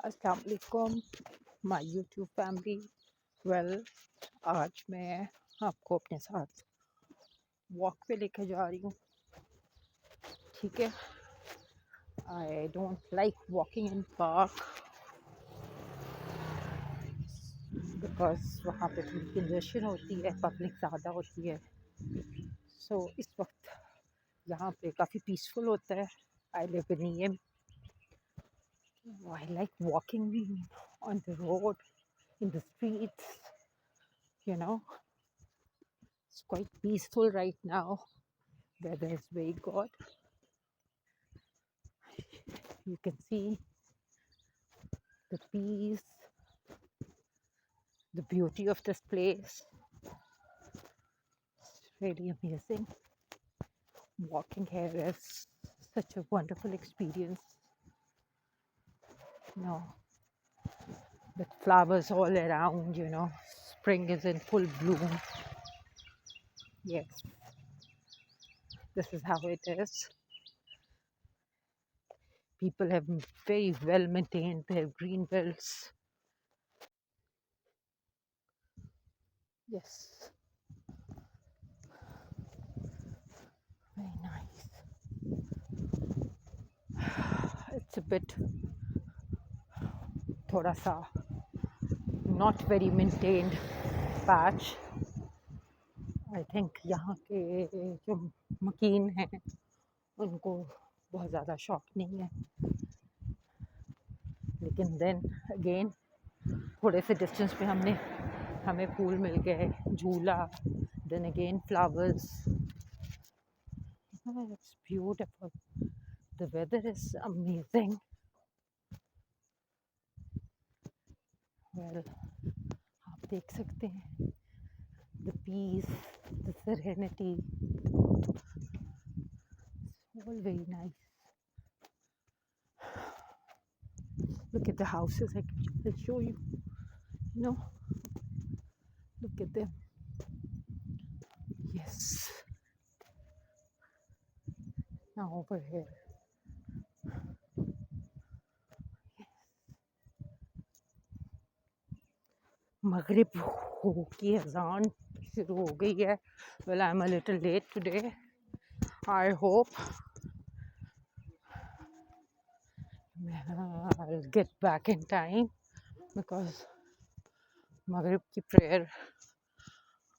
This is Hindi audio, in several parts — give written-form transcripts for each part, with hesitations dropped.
अस्सलाम वालेकुम माय यूट्यूब फैमिली। वेल, आज मैं आपको अपने साथ वॉक पे लेकर जा रही हूँ। ठीक है, I don't like walking in park because वहाँ पे थोड़ी कंजेशन होती है, पब्लिक ज़्यादा होती है। सो इस वक्त यहाँ पे काफ़ी पीसफुल होता है। I live in EM. I like walking on the road, in the streets, you know. It's quite peaceful right now. Weather is very good. You can see the peace, the beauty of this place. It's really amazing. Walking here is such a wonderful experience. You know, with flowers all around, spring is in full bloom. Yes, this is how it is. People have very well maintained their green belts. Yes, very nice. It's a bit thoda sa not very maintained patch. I think यहाँ के जो मकीन हैं उनको बहुत ज़्यादा शौक नहीं है, लेकिन देन अगेन थोड़े से डिस्टेंस पे हमें फूल मिल गए, झूला, then again flowers. It's beautiful. The weather is amazing. Well, आप देख सकते हैं the peace, the serenity, all very nice. Look at the houses. I'll show you. Look at them. Yes. Now over here. मगरिब हो की अजान शुरू हो गई है. Well, I'm a little late today. I hope I'll get back in time because Maghrib ki prayer,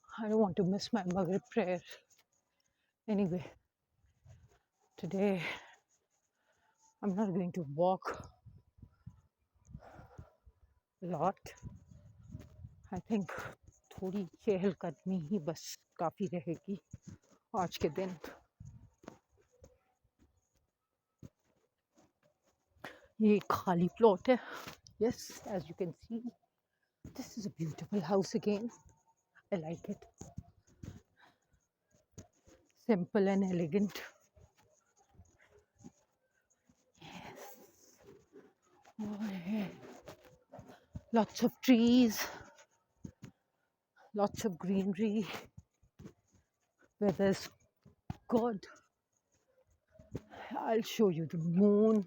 I don't want to miss my Maghrib prayer. Anyway, today I'm not going to walk a lot. I think थोड़ी चहलकदमी ही बस काफ़ी रहेगी आज के दिन. ये खाली प्लॉट है. Yes, as you can see, this is a beautiful house again. I like it. Simple and elegant. Yes. Oh, yeah. Lots of trees, lots of greenery. Weather's good. I'll show you the moon.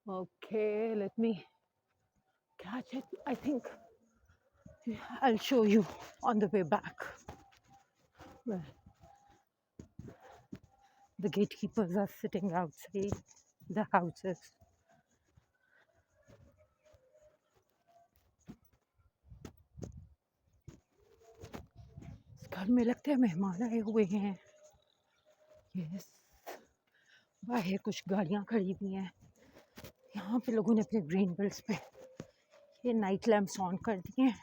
Okay, let me catch it. I think I'll show you on the way back. Well, the gatekeepers are sitting outside the houses. घर में लगते हैं मेहमान आए हुए हैं. यस, बाहर कुछ गाड़ियाँ खड़ी हुई हैं. यहाँ पे लोगों ने अपने ग्रीन बेल्ट्स पे ये नाइट लैम्प्स ऑन कर दिए हैं.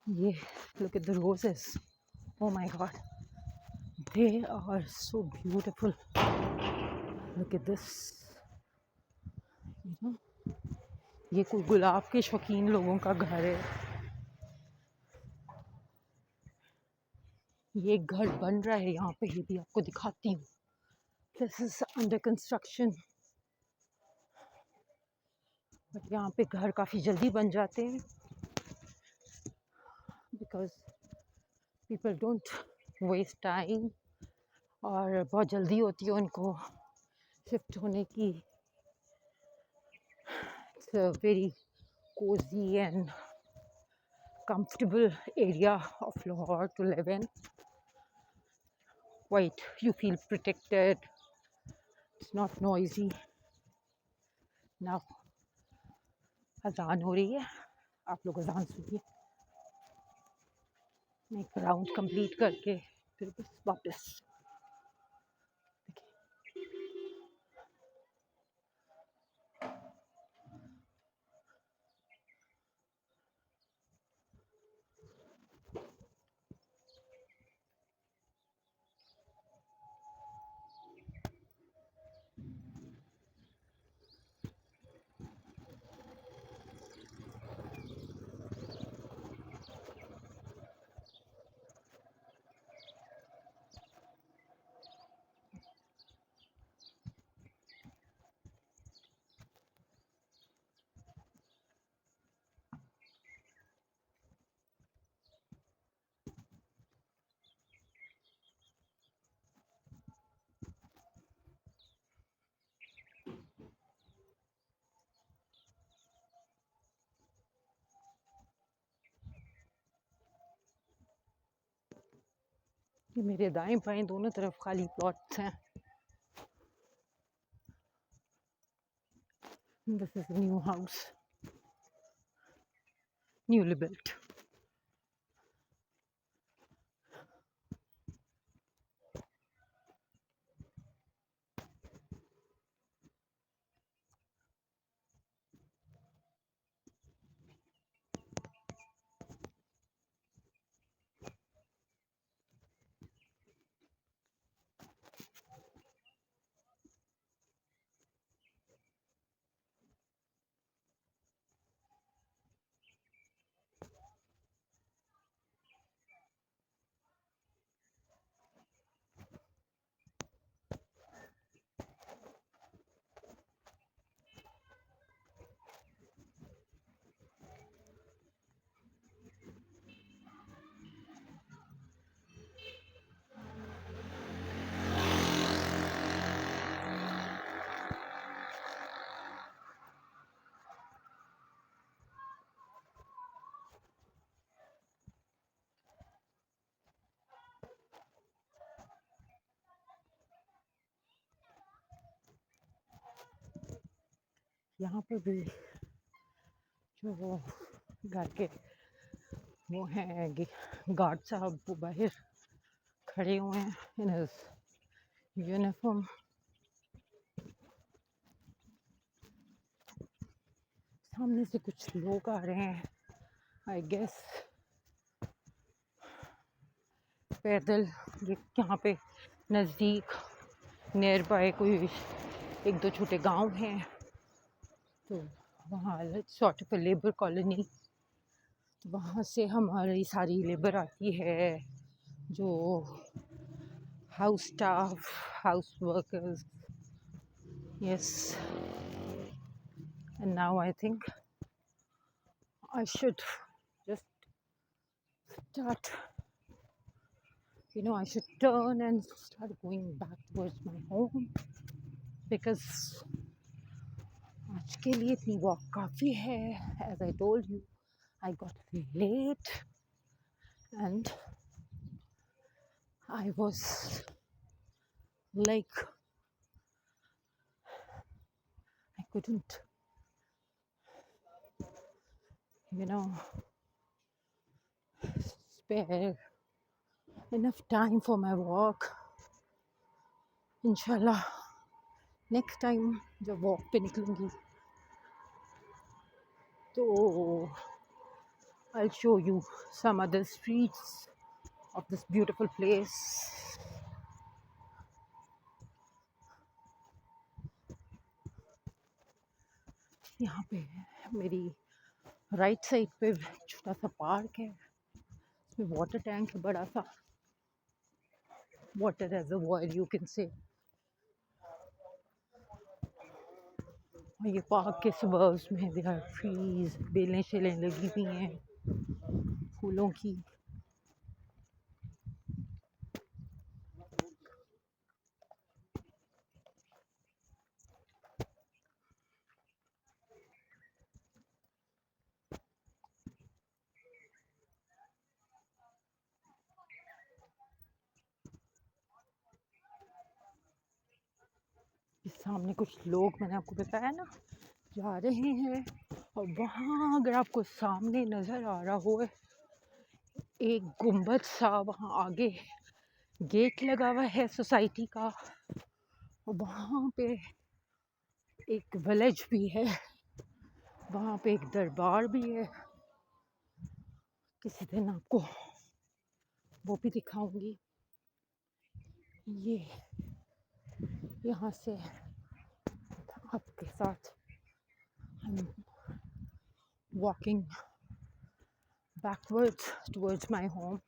ये look at the roses. Oh my god, they are so beautiful. Look at this. ये कोई गुलाब के शौकीन लोगों का घर है. ये घर बन रहा है यहाँ पे, ये भी आपको दिखाती हूँ. This is under construction. But यहाँ पे घर काफ़ी जल्दी बन जाते हैं because people don't waste time, और बहुत जल्दी होती है उनको शिफ्ट होने की, it's a very cozy and comfortable area of Lahore to live in. Quite, you feel protected. It's not noisy. Now अजान हो रही है, आप लोग अजान सुनिए. मैं एक राउंड कंप्लीट करके फिर बस वापस. ये मेरे दाएं बाएं दोनों तरफ खाली प्लॉट्स हैं. This is new house, newly built. यहाँ पे भी जो वो घर के वो हैं गार्ड साहब, वो बाहर खड़े हुए हैं इन हिज यूनिफॉर्म. सामने से कुछ लोग आ रहे हैं, आई गेस पैदल. ये यहाँ पे नज़दीक नियर बाय कोई एक दो छोटे गांव हैं, तो वहाँ सॉर्ट ऑफ लेबर कॉलोनी. वहाँ से हमारी सारी लेबर आती है, जो house staff, house workers. Yes, and now I think I should just start, I should turn and start going back towards my home, because आज के लिए इतनी वॉक काफ़ी है. As I told you, I got late and I was like, I couldn't, spare enough time for my walk. Inshallah, next time जब वॉक पे निकलूँगी तो I'll show you some other streets of this beautiful place. यहाँ पे मेरी राइट साइड पे छोटा सा पार्क है, इसमें वाटर टैंक है बड़ा सा, वाटर रिजर्वॉयर यू कैन से. और ये पार्क के सबर्ब्स में देयर आर ट्रीज, बेलें शेलें लगी हुई हैं फूलों की. सामने कुछ लोग, मैंने आपको बताया ना, जा रहे हैं। और वहाँ अगर आपको सामने नज़र आ रहा हो एक गुम्बद सा, वहाँ आगे गेट लगा हुआ है सोसाइटी का, और वहाँ पे एक विलेज भी है, वहाँ पे एक दरबार भी है। किसी दिन आपको वो भी दिखाऊंगी। ये यहाँ से आपके साथ हम walking backwards towards my home.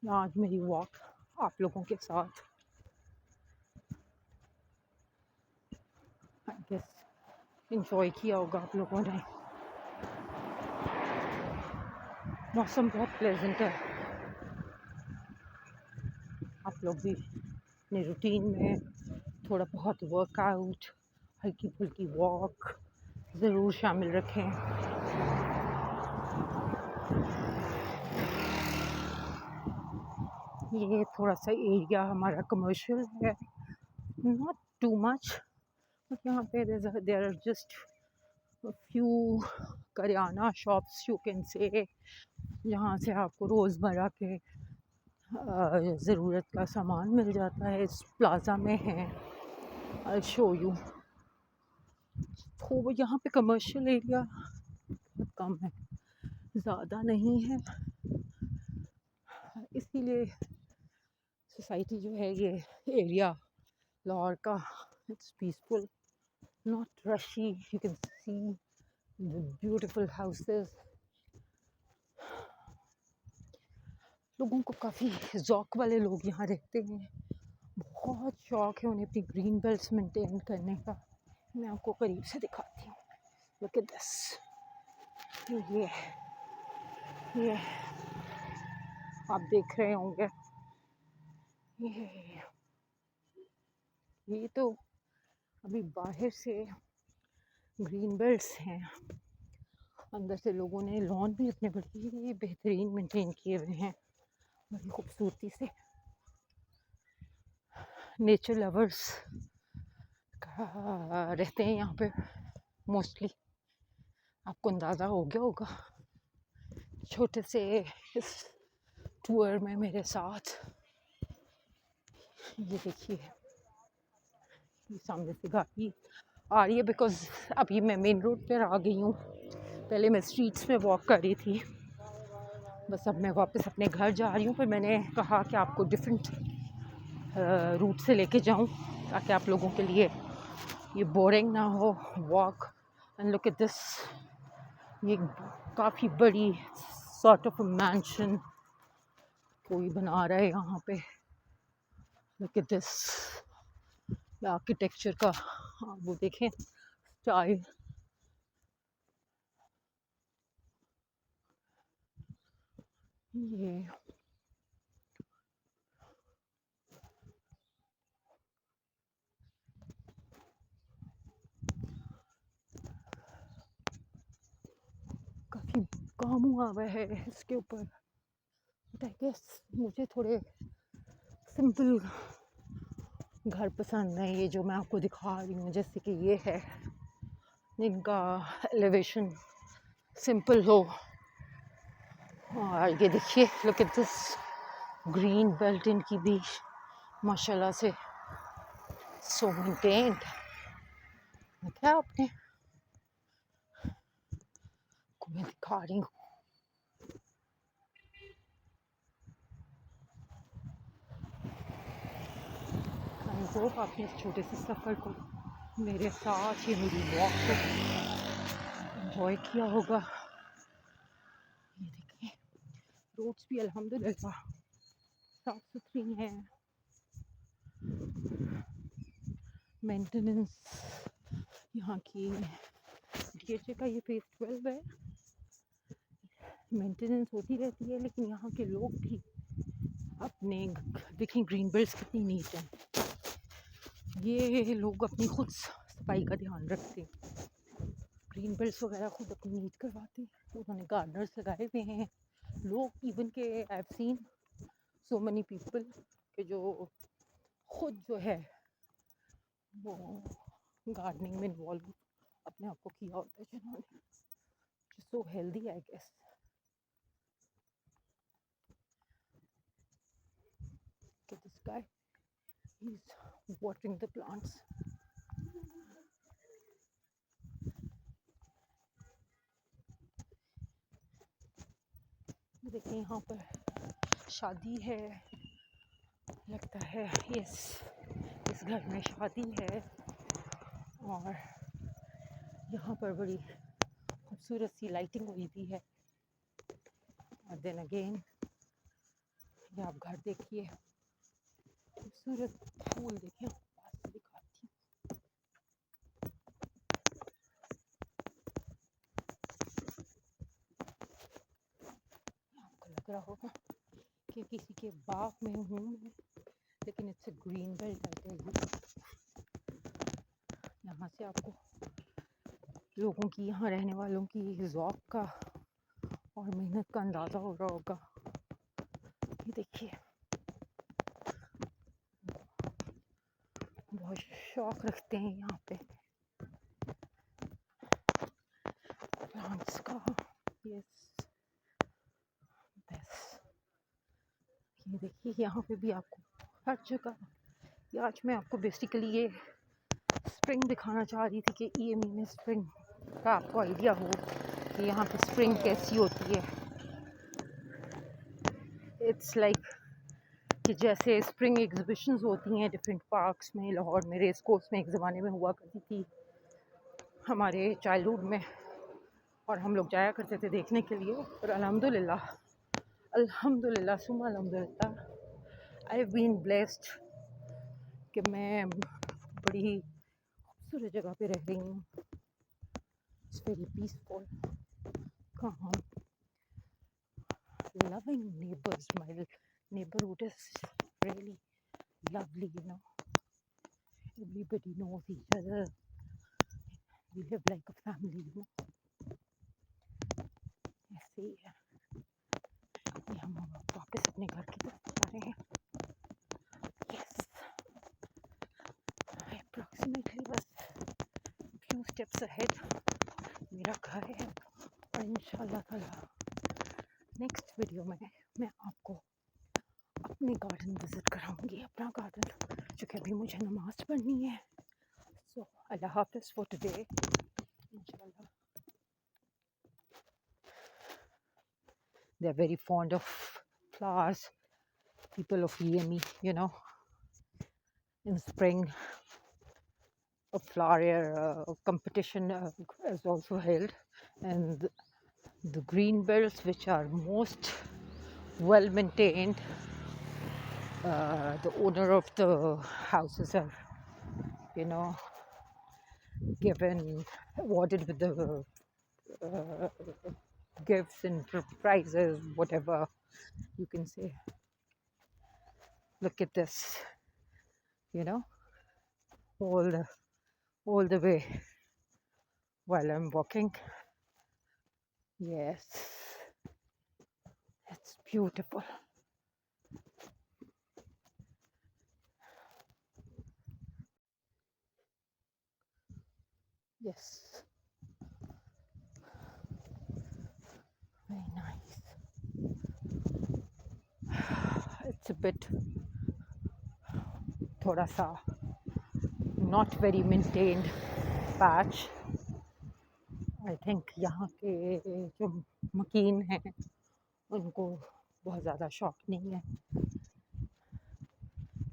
आज मेरी वॉक आप लोगों के साथ आई गेस इंजॉय किया होगा आप लोगों ने। मौसम बहुत प्लेजेंट है। आप लोग भी अपने रूटीन में थोड़ा बहुत वर्कआउट, हल्की फुल्की वॉक ज़रूर शामिल रखें। ये थोड़ा सा एरिया हमारा कमर्शियल है, नॉट टू मच, बट यहाँ पे there are just few kirana shops you can say, जहाँ से आपको रोज़मर्रा के ज़रूरत का सामान मिल जाता है। इस प्लाज़ा में है, आई शो यू। तो यहाँ पे कमर्शियल एरिया बहुत कम है, ज़्यादा नहीं है, इसीलिए सोसाइटी जो है, ये एरिया लाहौर का, इट्स पीसफुल, नॉट रशी। You can see the beautiful houses. लोगों को काफ़ी ज़ौक़ वाले लोग यहाँ रहते हैं, बहुत शौक़ है उन्हें अपनी ग्रीन बेल्ट्स मेंटेन करने का। मैं आपको करीब से दिखाती हूँ। Look at this. ये आप देख रहे होंगे, ये तो अभी बाहर से ग्रीन बेल्ट्स हैं, अंदर से लोगों ने लॉन भी अपने बड़ी बेहतरीन मेंटेन किए हुए हैं, बड़ी खूबसूरती से। नेचर लवर्स रहते हैं यहाँ पे मोस्टली, आपको अंदाज़ा हो गया होगा छोटे से इस टूर में मेरे साथ। ये देखिए, ये सामने से गाड़ी आ रही है बिकॉज़ अभी मैं मेन रोड पर आ गई हूँ। पहले मैं स्ट्रीट्स में वॉक कर रही थी, बस अब मैं वापस अपने घर जा रही हूँ। पर मैंने कहा कि आपको डिफरेंट रूट से लेके जाऊँ ताकि आप लोगों के लिए ये बोरिंग ना हो walk. And look at this, ये काफ़ी बड़ी सॉर्ट ऑफ मैंशन कोई बना रहा है यहाँ पे। लुक एट दिस, आर्किटेक्चर का वो देखें स्टाइल। ये काफ़ी काम हुआ हुआ है इसके ऊपर, बट आई गेस मुझे थोड़े सिंपल घर पसंद है, ये जो मैं आपको दिखा रही हूँ। जैसे कि ये है, जिनका एलिवेशन सिंपल हो। और ये देखिए, look at this green belt, इनकी भी माशाल्लाह से सो मेंटेन्ड। क्या आपने को मैं दिखा रही हूँ। आई होप आपने इस छोटे से सफ़र को मेरे साथ, ये मेरी वॉक को एंजॉय किया होगा। ये देखिए, रोड्स भी अल्हम्दुलिल्लाह साफ़ सुथरी हैं। मेंटेनेंस यहाँ की, डीएचए का ये फेज़ 12 है, मेंटेनेंस होती रहती है, लेकिन यहाँ के लोग भी अपने, देखें ग्रीन बेल्ट्स कितनी नीट हैं, ये लोग अपनी खुद सफाई का ध्यान रखते हैं। ग्रीन बेल्ट्स वगैरह खुद अपनी नीट करवाते हैं, उन्होंने गार्डनर्स लगाए हुए हैं। लोग इवन के I have seen so money people के जो खुद जो है वो गार्डनिंग में इन्वॉल्व अपने आप को किया होता है, जिन्होंने सो हेल्दी आई गेस कि this guy is watering the plants. देखिए यहाँ पर शादी है लगता है. यस, इस घर में शादी है और यहाँ पर बड़ी खूबसूरत सी लाइटिंग हुई भी है. और देन अगेन ये आप घर देखिए, खूबसूरत फूल देखिए, पास से दिखाती हूँ. आपको लग रहा होगा कि किसी के बाग में हूँ मैं, लेकिन it's a green belt. I tell you, यहाँ से आपको लोगों की, यहाँ रहने वालों की ज़ौक़ का और मेहनत का अंदाज़ा हो रहा होगा. ये देखिए, बहुत शौक रखते हैं यहाँ पे प्लांट्स का. यस, बस ये देखिए यहाँ पे भी आपको हर जगह. ये आज मैं आपको बेसिकली ये स्प्रिंग दिखाना चाह रही थी कि ईएमई में स्प्रिंग का आपको आइडिया हो कि यहाँ पे स्प्रिंग कैसी होती है. इट्स लाइक कि जैसे स्प्रिंग एग्जिबिशंस होती हैं डिफरेंट पार्क्स में. लाहौर में रेस कोर्स में एक ज़माने में हुआ करती थी हमारे चाइल्डहुड में, और हम लोग जाया करते थे देखने के लिए. और अल्हम्दुलिल्लाह अल्हम्दुलिल्लाह सुम्मा अल्हम्दुलिल्लाह आई हैव बीन ब्लेस्ड कि मैं बड़ी ही खूबसूरत जगह पे रह रही हूँ. It's very peaceful, calm, loving neighbors. My neighborhood is really lovely, you know. Everybody knows each other. We live like a family, you know. ऐसे ही है. ये हम वापस अपने घर की तरफ जा रहे हैं. Yes, approximately बस few steps ahead मेरा घर है. और इंशाल्लाह ताला नेक्स्ट वीडियो में मैं आपको अपने गार्डन विज़िट कराऊंगी, अपना गार्डन, क्योंकि अभी मुझे नमाज़ पढ़नी है. सो अल्लाह हाफ़िज़ फॉर टुडे इंशाल्लाह. They are very fond of flowers, people of EME, you know. In spring a flower competition is also held, and the green belts, which are most well maintained, the owner of the houses are, you know, given, awarded with the gifts and prizes, whatever you can say. Look at this, you know, all the way while I'm walking. Yes, it's beautiful. Yes, very nice. It's a bit thoda sa not very maintained patch. I think यहाँ के जो मकीन हैं उनको बहुत ज़्यादा शौक नहीं है,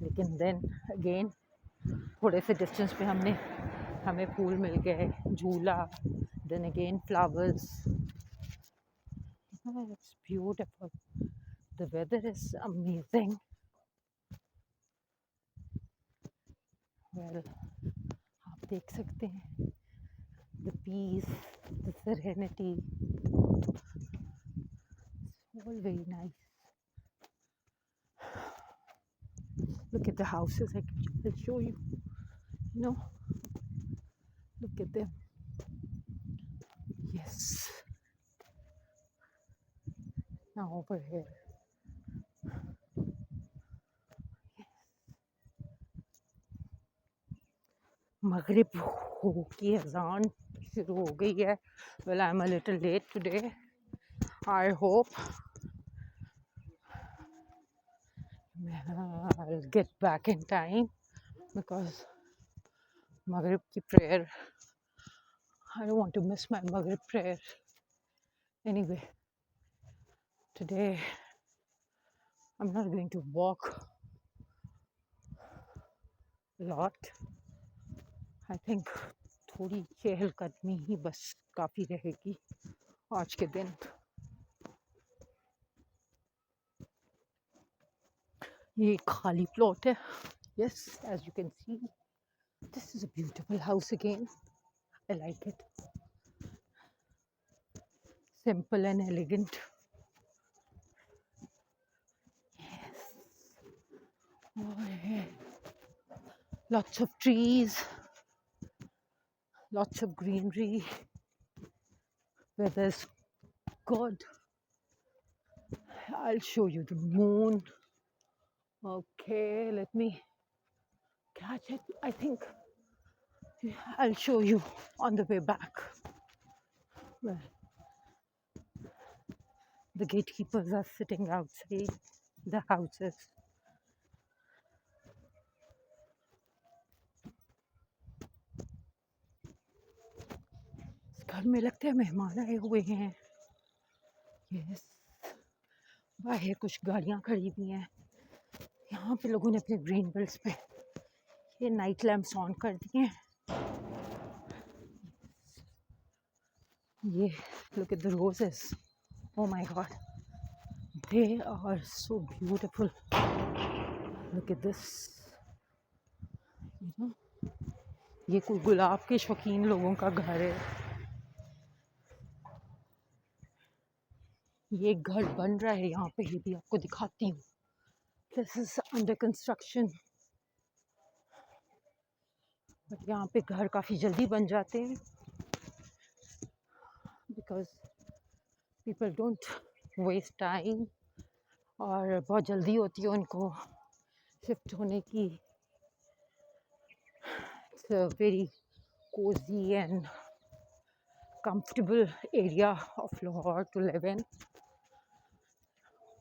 लेकिन देन अगेन थोड़े से डिस्टेंस पे हमें फूल मिल गए, झूला, then again flowers. It's beautiful. The weather is amazing. Well, आप देख सकते हैं the peace, the serenity. It's all very nice. Look at the houses. I'll show you. You know, look at them. Yes. Now over here, मगरिब की अजान शुरू हो गई है. Well, I'm a little late today. I hope I'll get back in time because Maghrib ki prayer. I don't want to miss my Maghrib prayer. Anyway, today I'm not going to walk a lot. I think थोड़ी चहलकदमी ही बस काफ़ी रहेगी आज के दिन. ये खाली प्लॉट है. Yes, as you can see, this is a beautiful house again. I like it. Simple and elegant. Oh, yeah. Lots of trees, lots of greenery. Weather's good. I'll show you the moon. Okay, let me catch it. I think I'll show you on the way back. Well, the gatekeepers are sitting outside the houses. इस घर में लगते हैं मेहमान आए हुए हैं. यस, बाहर कुछ गाड़ियाँ खड़ी हुई हैं. यहाँ पे लोगों ने अपने ग्रीन बेल्ट्स पे ये नाइट लैम्प्स ऑन कर दिए हैं. ये look at the roses. Oh my god, they are so beautiful. Look at this. You know, ये कोई गुलाब के शौकीन लोगों का घर है. ये एक घर बन रहा है यहाँ पे. ये भी आपको दिखाती हूँ. This is under construction. But यहाँ पे घर काफ़ी जल्दी बन जाते हैं because people don't waste time. और बहुत जल्दी होती है उनको शिफ्ट होने की. It's a very cozy and comfortable area of Lahore to live in.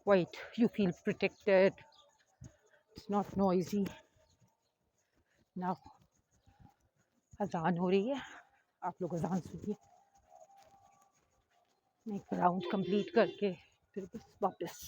Quite, you feel protected. It's not noisy. Now, अजान हो रही है. आप लोग अजान सुनिए. मैं एक राउंड कंप्लीट करके फिर बस वापस.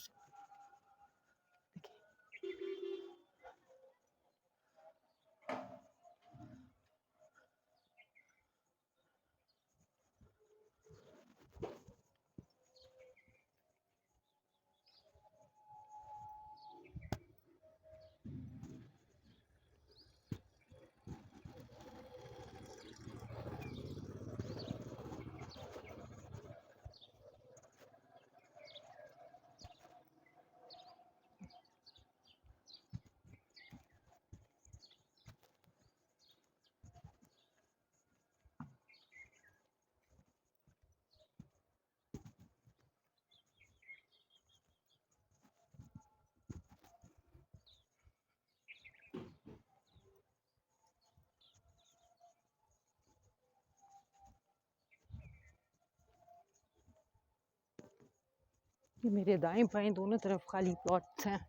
ये मेरे दाएं बाएं दोनों तरफ खाली प्लॉट्स हैं.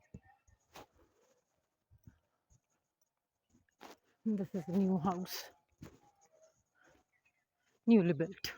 This is a new house, newly built.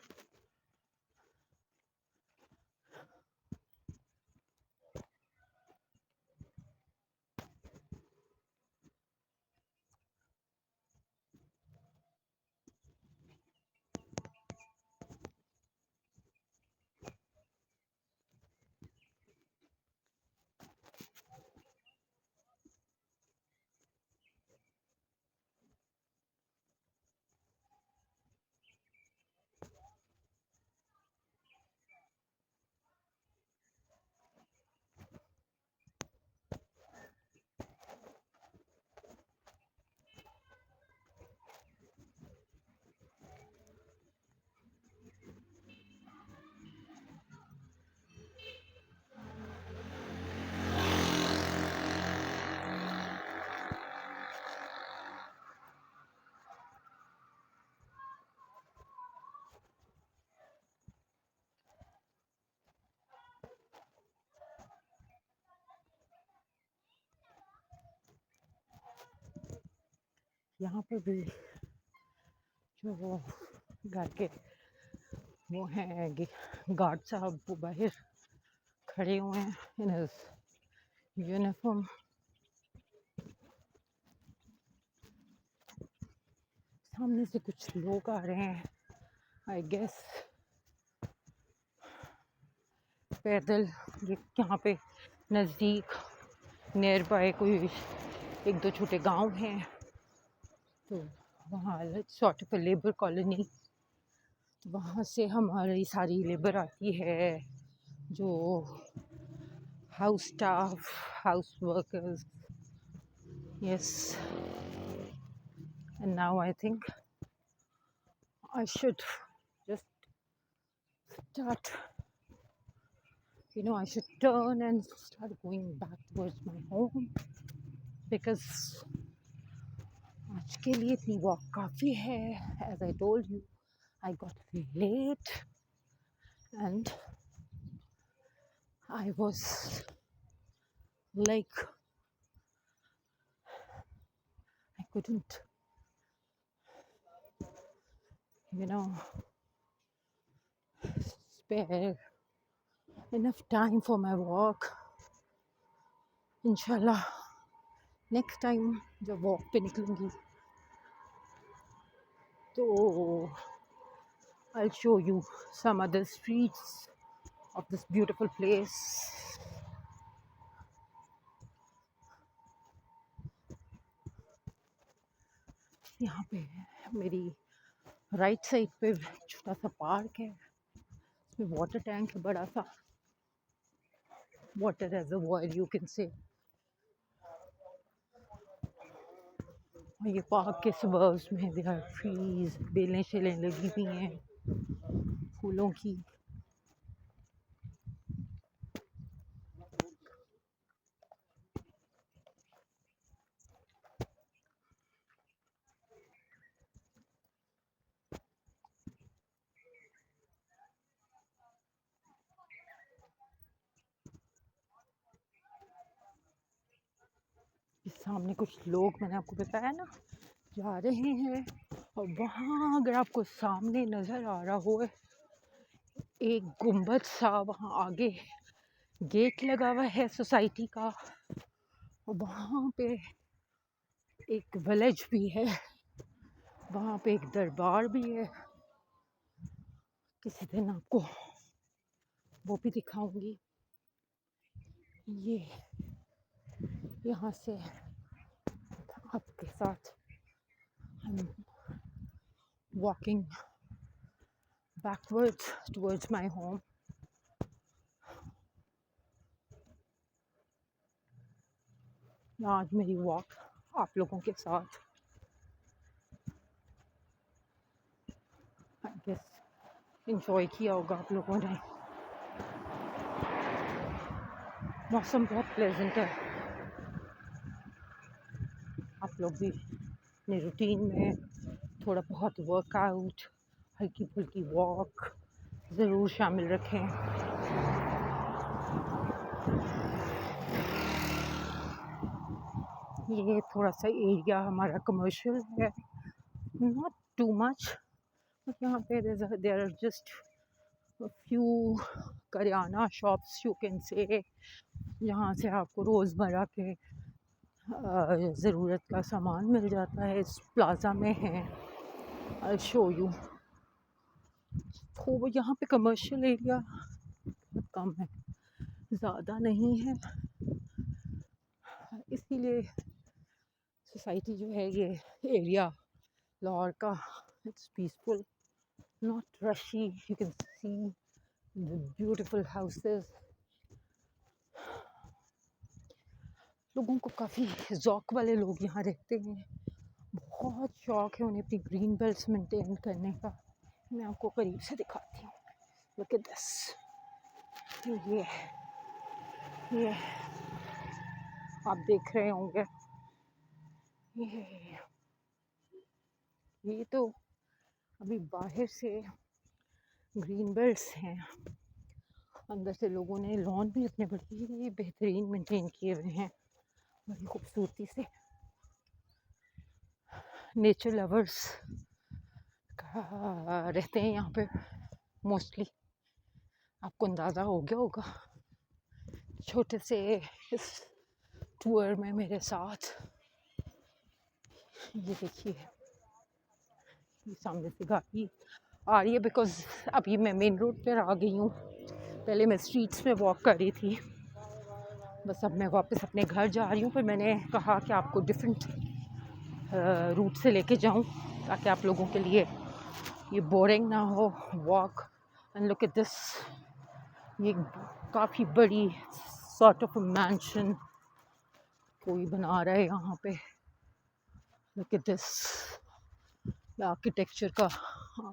यहाँ पर भी जो वो घर के वो हैं गार्ड साहब, वो बाहर खड़े हुए हैं इन यूनिफॉर्म। सामने से कुछ लोग आ रहे हैं, आई गेस पैदल। ये यहाँ पे नज़दीक नियर बाय कोई एक दो छोटे गांव हैं, तो वहाँ सॉर्ट ऑफ लेबर कॉलोनी। वहाँ से हमारी सारी लेबर आती है, जो house staff, house workers. Yes, and now I think I should just start, I should turn and start going back towards my home because आज के लिए इतनी वॉक काफ़ी है. As I told you, I got late and I was like, I couldn't, spare enough time for my walk. इंशाल्लाह नेक्स्ट टाइम जब वॉक पे निकलूँगी तो I'll show you some other streets of this beautiful place. यहाँ पे मेरी राइट साइड पे छोटा सा पार्क है, इसमें वाटर टैंक है, बड़ा सा वाटर रिजर्वॉयर यू कैन से. और ये पार्क के सबर्ब्स में देयर आर ट्रीज, बेलें शेलें लगी हुई हैं फूलों की. सामने कुछ लोग, मैंने आपको बताया ना, जा रहे हैं. और वहाँ अगर आपको सामने नज़र आ रहा हो एक गुंबद सा, वहाँ आगे गेट लगा हुआ है सोसाइटी का, और वहाँ पे एक विलेज भी है, वहाँ पे एक दरबार भी है. किसी दिन आपको वो भी दिखाऊंगी. ये यहाँ से आपके साथ हम walking backwards towards my home. आज मेरी वॉक आप लोगों के साथ आई गेस इंजॉय किया होगा आप लोगों ने. मौसम बहुत प्लेजेंट है. आप लोग भी अपने रूटीन में थोड़ा बहुत वर्कआउट, हल्की फुल्की वॉक ज़रूर शामिल रखें. ये थोड़ा सा एरिया हमारा कमर्शियल है, नॉट टू मच. यहाँ पे there are just few kirana shops you can say, जहाँ से आपको रोज़मर्रा के ज़रूरत का सामान मिल जाता है. इस प्लाज़ा में है, आई शो यू. तो यहाँ पे कमर्शियल एरिया बहुत कम है, ज़्यादा नहीं है, इसीलिए सोसाइटी जो है, ये एरिया लाहौर का, इट्स पीसफुल, नॉट रशी. You can see the beautiful houses. लोगों को काफ़ी ज़ौक़ वाले लोग यहाँ रहते हैं, बहुत शौक़ है उन्हें अपनी ग्रीन बेल्ट्स मेंटेन करने का. मैं आपको करीब से दिखाती हूँ. Look at this. ये आप देख रहे होंगे, ये तो अभी बाहर से ग्रीन बेल्ट्स हैं, अंदर से लोगों ने लॉन भी अपने बड़ी बेहतरीन मेंटेन किए हुए हैं, बड़ी खूबसूरती से. नेचर लवर्स रहते हैं यहाँ पे मोस्टली। आपको अंदाज़ा हो गया होगा छोटे से इस टूर में मेरे साथ। ये देखिए, ये सामने से गाड़ी आ रही है बिकॉज अभी मैं मेन रोड पर आ गई हूँ। पहले मैं स्ट्रीट्स में वॉक कर रही थी, बस अब मैं वापस अपने घर जा रही हूँ। पर मैंने कहा कि आपको डिफरेंट रूट से लेके जाऊँ ताकि आप लोगों के लिए ये बोरिंग ना हो walk. And look at this, ये काफ़ी बड़ी सॉर्ट ऑफ मैंशन कोई बना रहा है यहाँ पे। लुक एट दिस, आर्किटेक्चर का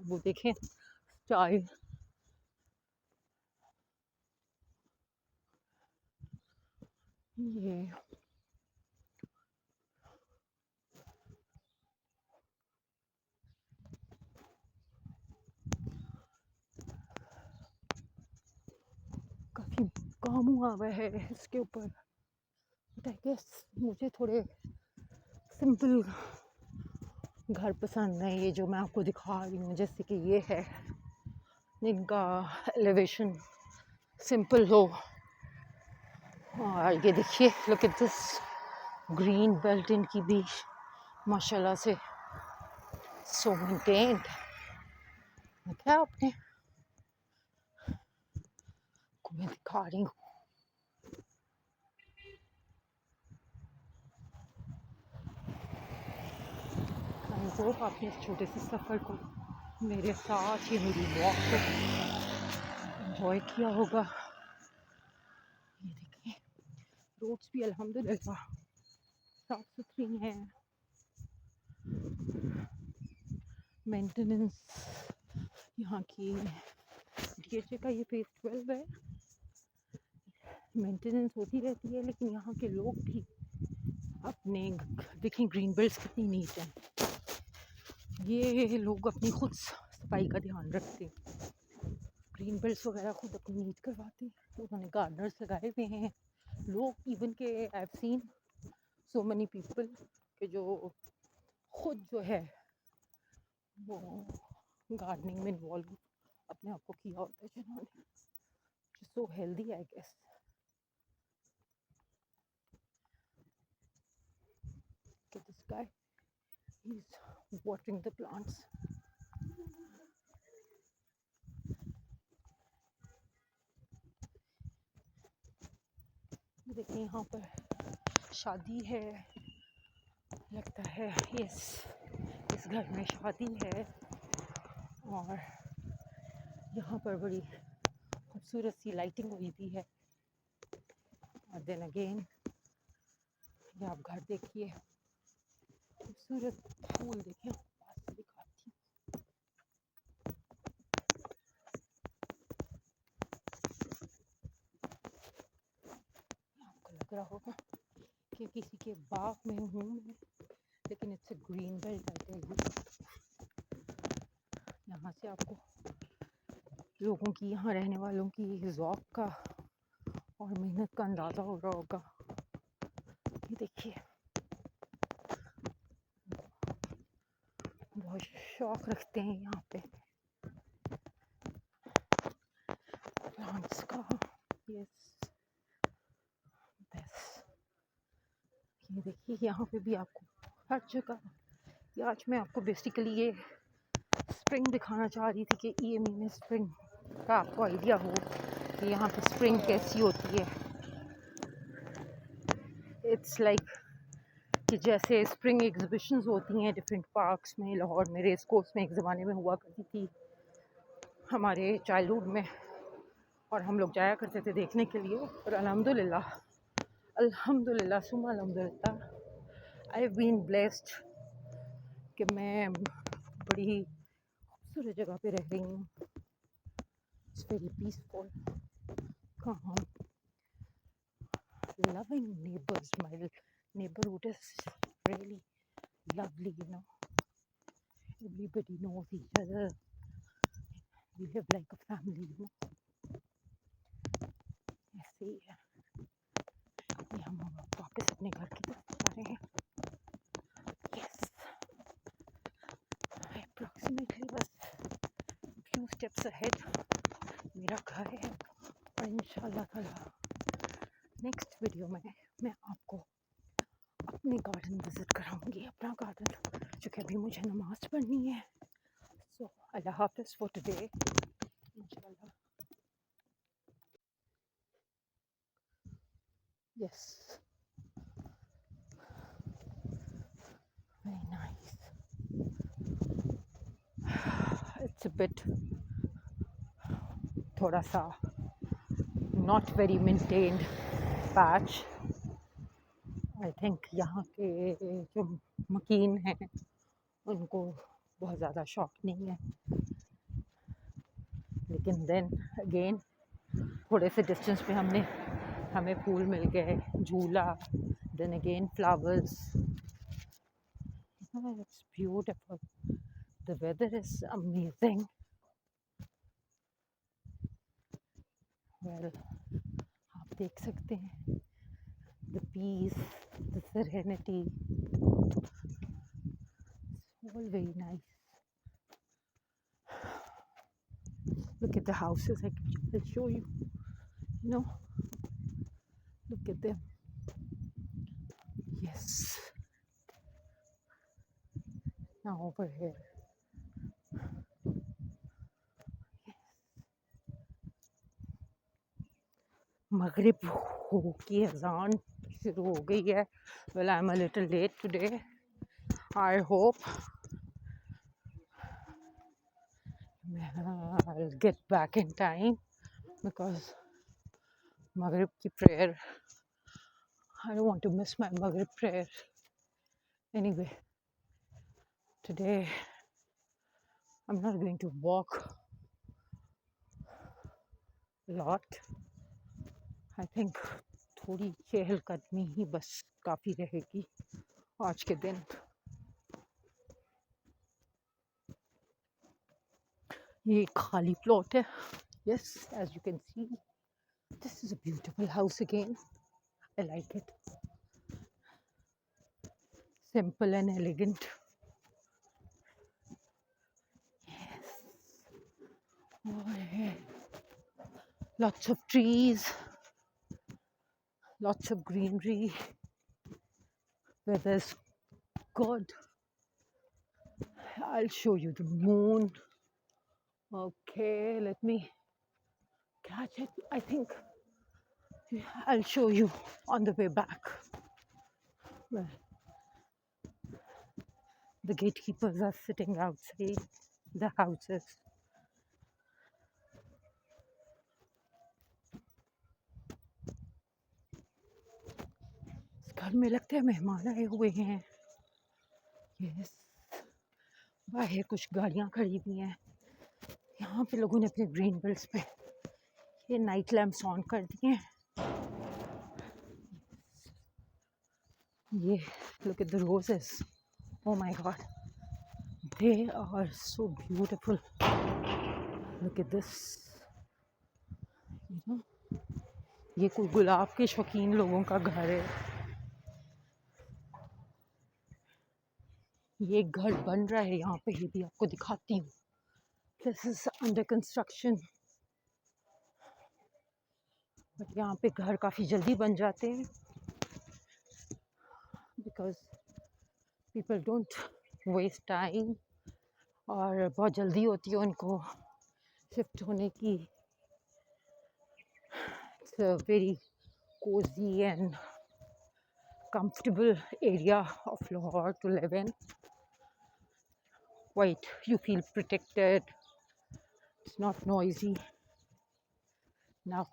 वो देखें स्टाइल। ये काफ़ी काम हुआ हुआ है इसके ऊपर। बट आई गेस मुझे थोड़े सिंपल घर पसंद है, ये जो मैं आपको दिखा रही हूँ। जैसे कि ये है, इनका एलिवेशन सिंपल हो। और ये देखिए, look at this green belt इनकी भी माशाल्लाह से सो मेंटेन्ड। देखा आपने, को मैं दिखा रही हूँ। आई होप आपने इस छोटे से सफ़र को मेरे साथ ये मेरी वॉक को एंजॉय किया होगा। ये देखिए, रोड्स भी अल्हम्दुलिल्लाह साफ़ सुथरी हैं। मेंटेनेंस यहाँ की डीएचए का ये फेज़ 12 है, मेंटेनेंस होती रहती है। लेकिन यहाँ के लोग भी अपने देखें ग्रीन बेल्ट्स कितनी नीट हैं। ये लोग अपनी खुद सफाई का ध्यान रखते हैं, ग्रीन बेल्ट्स वगैरह खुद अपनी नीट करवाते हैं। उन्होंने गार्डनर्स लगाए हुए हैं लोग। इवन के I have seen so money people के जो खुद जो है वो गार्डनिंग में इन्वॉल्व अपने आप को किया होता है, जिन्होंने so healthy I guess. This guy is watering the plants. देखिए यहाँ पर शादी है, लगता है यस इस घर में शादी है। और यहाँ पर बड़ी खूबसूरत सी लाइटिंग हुई भी है। और देन अगेन ये आप घर देखिए, खूबसूरत फूल देखिए, पास से दिखाती हूँ। आपको लग रहा होगा कि किसी के बाग में हूँ मैं, लेकिन it's a green belt I tell you. यहाँ से आपको लोगों की, यहाँ रहने वालों की ज़ौक़ का और मेहनत का अंदाज़ा हो रहा होगा। ये देखिए, बहुत शौक़ रखते हैं यहाँ पे प्लांट्स का। यस बस ये देखिए, यहाँ पे भी आपको हर जगह। ये आज मैं आपको बेसिकली ये स्प्रिंग दिखाना चाह रही थी कि ईएमई में स्प्रिंग का आपको आइडिया हो कि यहाँ पे स्प्रिंग कैसी होती है। इट्स लाइक कि जैसे स्प्रिंग एग्जिबिशंस होती हैं डिफरेंट पार्क्स में। लाहौर में रेस कोर्स में एक ज़माने में हुआ करती थी हमारे चाइल्डहुड में, और हम लोग जाया करते थे देखने के लिए। और अल्हम्दुलिल्लाह अल्हम्दुलिल्लाह सुम्मा अल्हम्दुलिल्लाह आई हैव बीन ब्लेस्ड कि मैं बड़ी ही खूबसूरत जगह पे रह रही हूँ। It's very peaceful, calm, loving neighbors. My neighborhood is really lovely, you know. Everybody knows each other. We live like a family, you know. ऐसे ही है। अभी हम वापस अपने घर की तरफ जा रहे हैं। यस, मिनट्स अहेड मेरा घर है। और इंशाल्लाह ताला नेक्स्ट वीडियो में मैं आपको अपने गार्डन विज़िट कराऊंगी, अपना गार्डन, क्योंकि अभी मुझे नमाज़ पढ़नी है। सो अल्लाह हाफ़िज़ फॉर टुडे इंशाल्लाह। Yes, very nice. It's a bit थोड़ा सा not very maintained patch. I think यहाँ के जो मकीन हैं उनको बहुत ज़्यादा शौक नहीं है, लेकिन देन अगेन थोड़े से डिस्टेंस पे हमें फूल मिल गए, झूला, then again flowers. It's beautiful, the weather is amazing. Well, आप देख सकते हैं the peace, the serenity, all very nice. Look at the houses. I'll show you. No, look at them. Yes. Now over here. मगरिब हो की अजान शुरू हो गई है। Well, I am a little late today. I hope I'll get back in time because Maghrib ki prayer, I don't want to miss my Maghrib prayer. Anyway, today I'm not going to walk a lot. I think थोड़ी चहलकदमी ही बस काफ़ी रहेगी आज के दिन। ये खाली प्लॉट है। Yes, as you can see, this is a beautiful house again. I like it. Simple and elegant. Yes. Oh, lots of trees, lots of greenery. Weather's good. I'll show you the moon. Okay, let me catch it. I think I'll show you on the way back. Well, the gatekeepers are sitting outside the houses. घर में लगते हैं मेहमान आए हुए हैं। यस, बाहर कुछ गाड़ियाँ खड़ी हुई हैं। यहाँ पे लोगों ने अपने ग्रीन बेल्ट्स पे ये नाइट लैम्प्स ऑन कर दिए हैं। ये look at the roses. Oh my god, they are so beautiful. Look at this. You know, ये कोई गुलाब के शौकीन लोगों का घर है। ये एक घर बन रहा है यहाँ पे, ये भी आपको दिखाती हूँ। This is under construction. But यहाँ पे घर काफ़ी जल्दी बन जाते हैं because people don't waste time, और बहुत जल्दी होती है उनको शिफ्ट होने की। It's a very cozy and comfortable area of Lahore to live in. Quite, you feel protected. It's not noisy. Now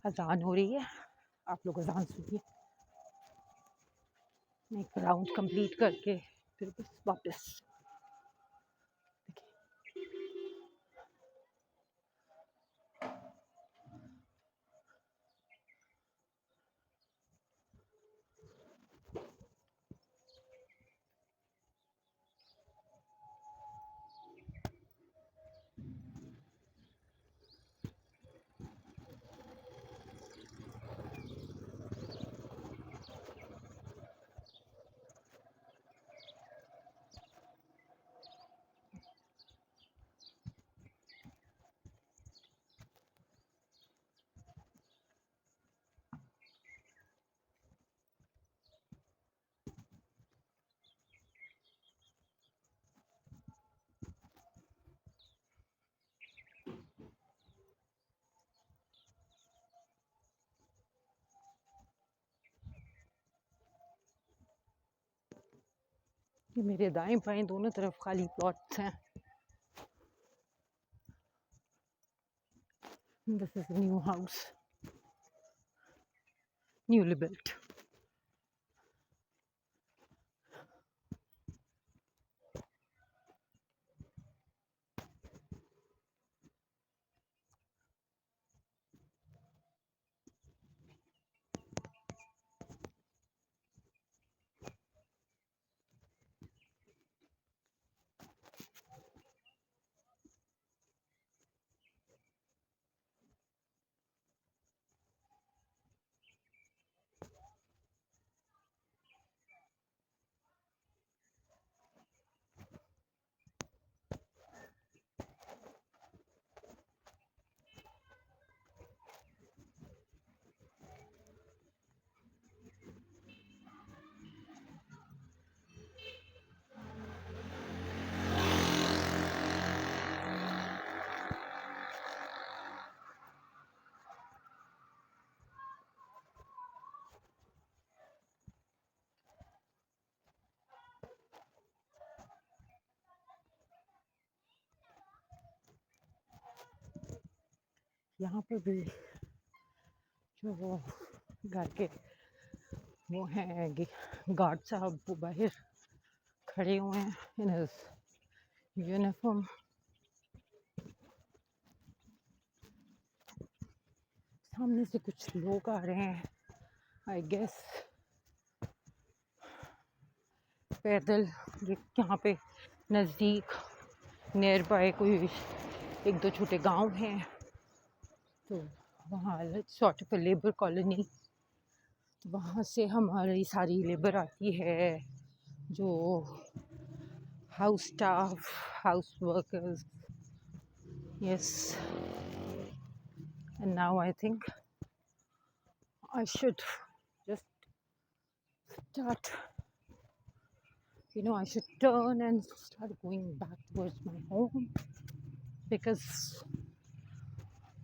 अजान हो रही है, आप लोग अजान सुनिए। मैं एक राउंड कंप्लीट करके फिर बस वापस। कि मेरे दाएं बाएं दोनों तरफ खाली प्लॉट्स हैं. This is a new house, newly built. यहाँ पर भी जो वो घर के वो हैं गार्ड साहब, वो बाहर खड़े हुए हैं इन यूनिफॉर्म. सामने से कुछ लोग आ रहे हैं, आई गेस पैदल. यहाँ पे नज़दीक नियर बाय कोई 1-2 छोटे गांव हैं, तो वहाँ सॉर्ट ऑफ लेबर कॉलोनी. वहाँ से हमारी सारी लेबर आती है, जो house staff, house workers. Yes, and now I think I should just start, I should turn and start going back towards my home, because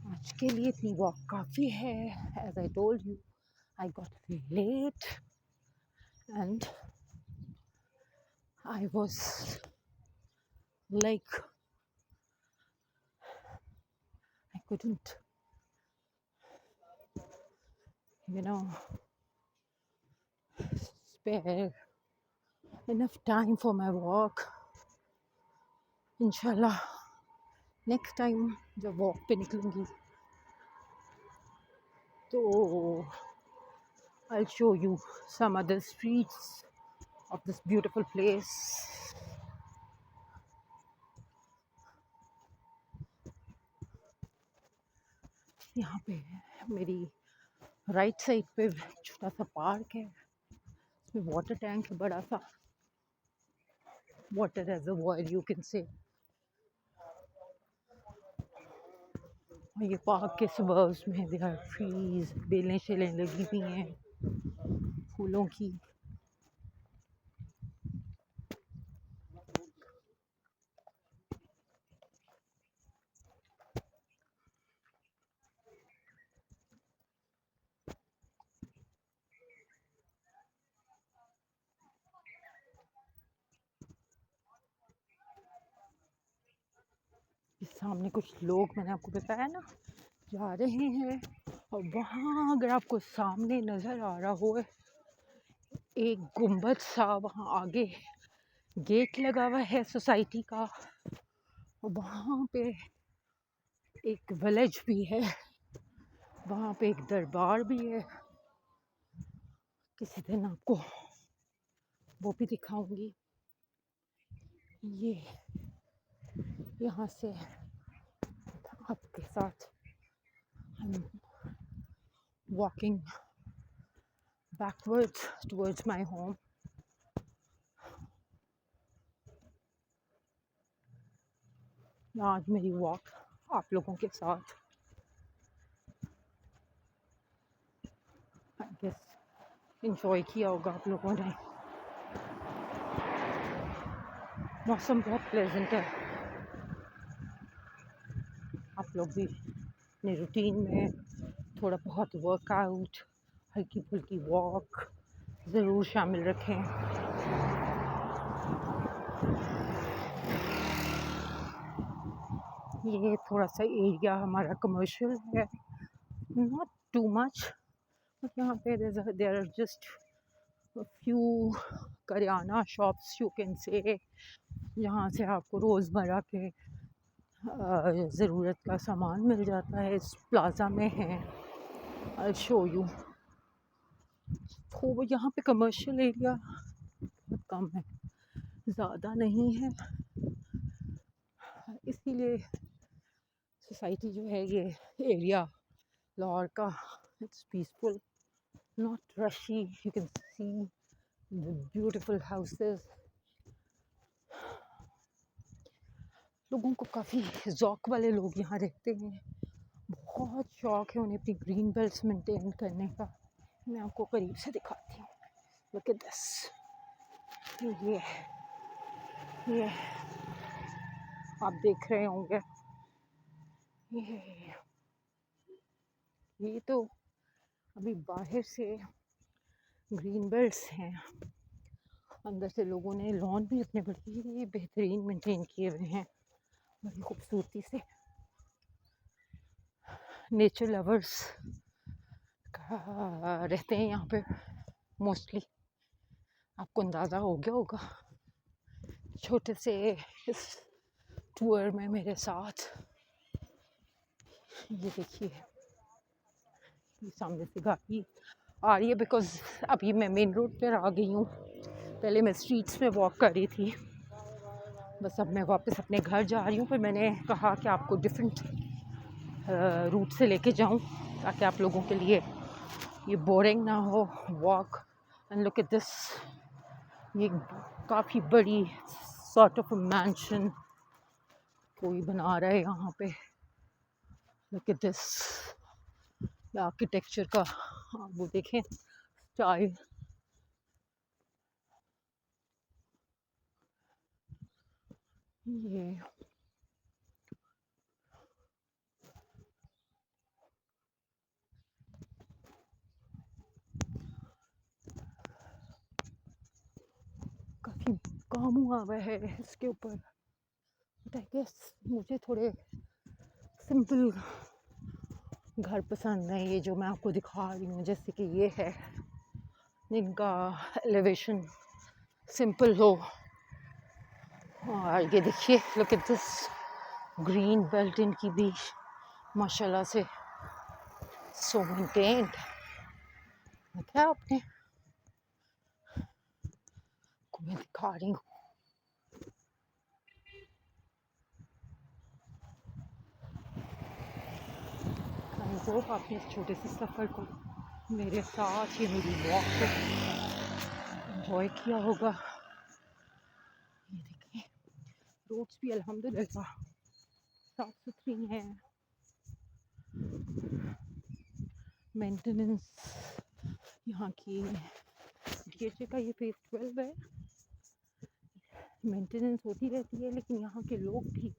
आज के लिए इतनी वॉक काफ़ी है. As I told you, I got late and I was like, I couldn't, spare enough time for my walk. इंशाल्लाह नेक्स्ट टाइम जब वॉक पे निकलूँगी तो I'll show you some other streets of this beautiful place. यहाँ पे मेरी राइट साइड पे छोटा सा पार्क है, इसमें वाटर टैंक है बड़ा सा, वाटर रिजर्वॉयर यू कैन से. और ये पार्क के सबर्ब्स में देयर आर ट्रीज, बेलें शेलें लगी हुई हैं फूलों की. सामने कुछ लोग, मैंने आपको बताया ना, जा रहे हैं. और वहाँ अगर आपको सामने नज़र आ रहा हो एक गुंबद सा, वहाँ आगे गेट लगा हुआ है सोसाइटी का, और वहाँ पे एक विलेज भी है, वहाँ पे एक दरबार भी है. किसी दिन आपको वो भी दिखाऊंगी. ये यहाँ से आपके साथ I'm walking backwards towards my home. आज मेरी वॉक आप लोगों के साथ आई गेस इंजॉय किया होगा आप लोगों ने. मौसम बहुत प्लेजेंट है. आप लोग भी अपने रूटीन में थोड़ा बहुत वर्कआउट, हल्की फुल्की वॉक ज़रूर शामिल रखें. ये थोड़ा सा एरिया हमारा कमर्शियल है, नॉट टू मच, बट यहाँ पे there are just few kirana shops you can say, जहाँ से आपको रोज़मर्रा के ज़रूरत का सामान मिल जाता है। इस प्लाज़ा में है, आई शो यू। तो यहाँ पे कमर्शियल एरिया बहुत कम है, ज़्यादा नहीं है, इसीलिए सोसाइटी जो है ये एरिया लाहौर का, इट्स पीसफुल, नॉट रशी। You can see the beautiful houses. लोगों को काफ़ी ज़ौक़ वाले लोग यहाँ रहते हैं, बहुत शौक़ है उन्हें अपनी ग्रीन बेल्ट्स मेंटेन करने का। मैं आपको करीब से दिखाती हूँ। लुक एट दिस, ये आप देख रहे होंगे, ये तो अभी बाहर से ग्रीन बेल्ट्स हैं, अंदर से लोगों ने लॉन भी अपने बड़ी बेहतरीन मेंटेन किए हुए हैं, बड़ी खूबसूरती से। नेचर लवर्स रहते हैं यहाँ पे मोस्टली, आपको अंदाज़ा हो गया होगा छोटे से इस टूर में मेरे साथ। ये देखिए, ये सामने से गाड़ी आ रही है बिकॉज़ अभी मैं मेन रोड पर आ गई हूँ, पहले मैं स्ट्रीट्स में वॉक कर रही थी, बस अब मैं वापस अपने घर जा रही हूँ। फिर मैंने कहा कि आपको डिफरेंट रूट से लेके जाऊँ ताकि आप लोगों के लिए ये बोरिंग ना हो walk. And look at this, ये काफ़ी बड़ी सॉर्ट ऑफ मैंशन कोई बना रहा है यहाँ पे। लुक एट दिस, आर्किटेक्चर का वो देखें स्टाइल। ये काफ़ी काम हुआ हुआ है इसके ऊपर, बट आई गेस मुझे थोड़े सिंपल घर पसंद है, ये जो मैं आपको दिखा रही हूँ। जैसे कि ये है, जिनका एलिवेशन सिंपल हो। और ये देखिए, look at this green belt, इनकी भी माशाल्लाह से सो मेंटेन्ड। देखा आपने, को मैं दिखा रही हूँ। आई होप आपने इस छोटे से सफ़र को मेरे साथ, ये मेरी वॉक को एंजॉय किया होगा। ये देखिए, रोड्स भी अल्हम्दुलिल्लाह साफ़ सुथरी हैं। मेंटेनेंस यहाँ की, डीएचए का ये फेज़ 12 है, मेंटेनेंस होती रहती है, लेकिन यहाँ के लोग भी